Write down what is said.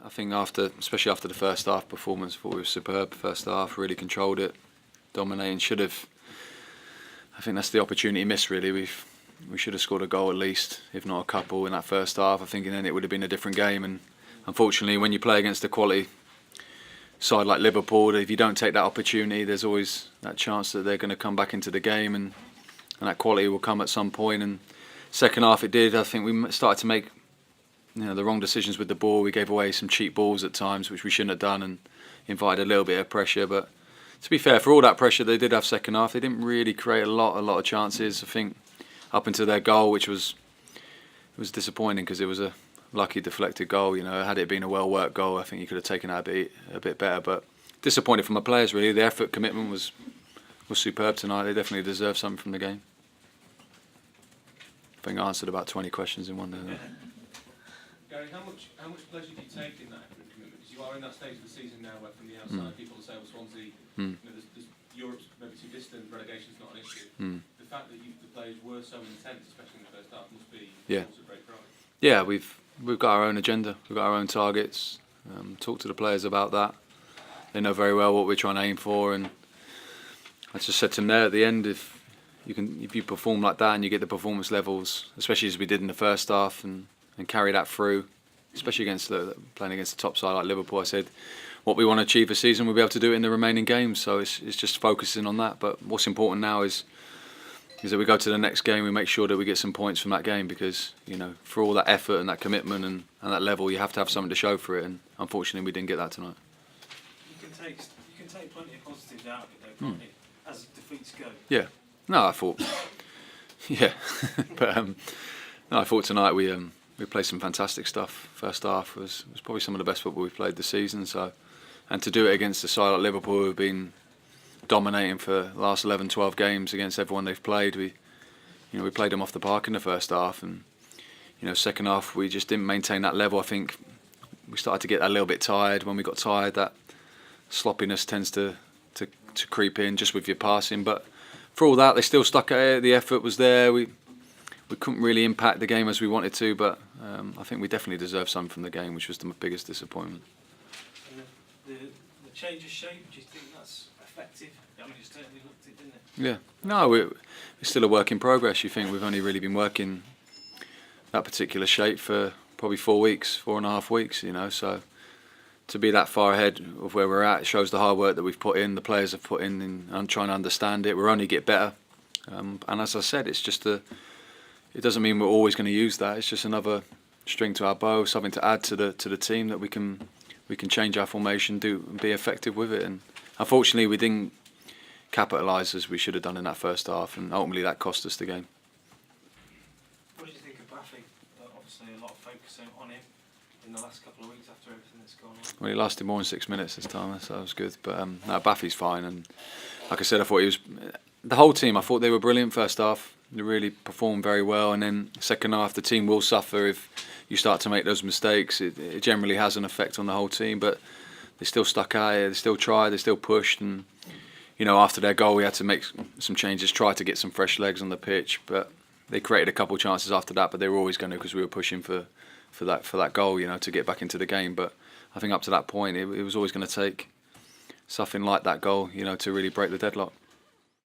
I think especially after the first half performance, I thought we were superb. First half, really controlled it, dominating. I think that's the opportunity missed really. We should have scored a goal at least, if not a couple, in that first half. I think then it would have been a different game. And unfortunately, when you play against a quality side like Liverpool, if you don't take that opportunity, there's always that chance that they're going to come back into the game, and that quality will come at some point. And second half it did. I think we started to make the wrong decisions with the ball. We gave away some cheap balls at times, which we shouldn't have done, and invited a little bit of pressure. But to be fair, for all that pressure they did have second half, they didn't really create a lot of chances. I think up into their goal, which was disappointing because it was a lucky deflected goal. Had it been a well worked goal, I think you could have taken that a bit better. But disappointed from the players really. The effort, commitment was superb tonight. They definitely deserve something from the game. I think I answered about 20 questions in one there. Garry, how much pleasure do you take in that effort and commitment? Because you are in that stage of the season now where from the outside people will say, well, Swansea, there's Europe's maybe too distant, relegation's not an issue. The fact that the players were so intense, especially in the first half, must be also great pride. Yeah, we've got our own agenda, we've got our own targets. Talk to the players about that. They know very well what we're trying to aim for, and I just said to them there at the end, if you perform like that and you get the performance levels, especially as we did in the first half, and carry that through, especially playing against the top side like Liverpool, I said what we want to achieve this season, we'll be able to do it in the remaining games. So it's just focusing on that. But what's important now is that we go to the next game, we make sure that we get some points from that game, because for all that effort and that commitment and that level, you have to have something to show for it, and unfortunately we didn't get that tonight. You can take plenty of positives out of it though, can't you, as defeats go? Yeah. No, I thought. Yeah, but no, I thought tonight we played some fantastic stuff. First half was probably some of the best football we've played this season. So, and to do it against a side like Liverpool, who've been dominating for the last 11, 12 games against everyone they've played, we played them off the park in the first half, and second half we just didn't maintain that level. I think we started to get a little bit tired. When we got tired, that sloppiness tends to creep in just with your passing. But for all that, they still stuck at it. The effort was there. We couldn't really impact the game as we wanted to, but I think we definitely deserved something from the game, which was the biggest disappointment. And the change of shape, do you think that's effective? I mean, it certainly looked it, didn't it? Yeah. No, we're still a work in progress. You think we've only really been working that particular shape for probably 4.5 weeks, so to be that far ahead of where we're at, it shows the hard work that we've put in, the players have put in, and trying to understand it. We're only get better. And as I said, it's just it doesn't mean we're always going to use that. It's just another string to our bow, something to add to the team that we can change our formation, and be effective with it. And unfortunately, we didn't capitalise as we should have done in that first half, and ultimately that cost us the game. What did you think of Baffy? Obviously, a lot of focus on him in the last couple of weeks after everything that's gone on. Well, he lasted more than 6 minutes this time, so that was good. But no, Baffy's fine, and like I said, I thought the whole team. I thought they were brilliant first half. They really performed very well, and then second half the team will suffer if you start to make those mistakes. It generally has an effect on the whole team, but they still stuck at it. They still tried. They still pushed, and after their goal we had to make some changes, try to get some fresh legs on the pitch. But they created a couple of chances after that, but they were always going to, because we were pushing for that goal, to get back into the game. But I think up to that point it was always going to take something like that goal, to really break the deadlock.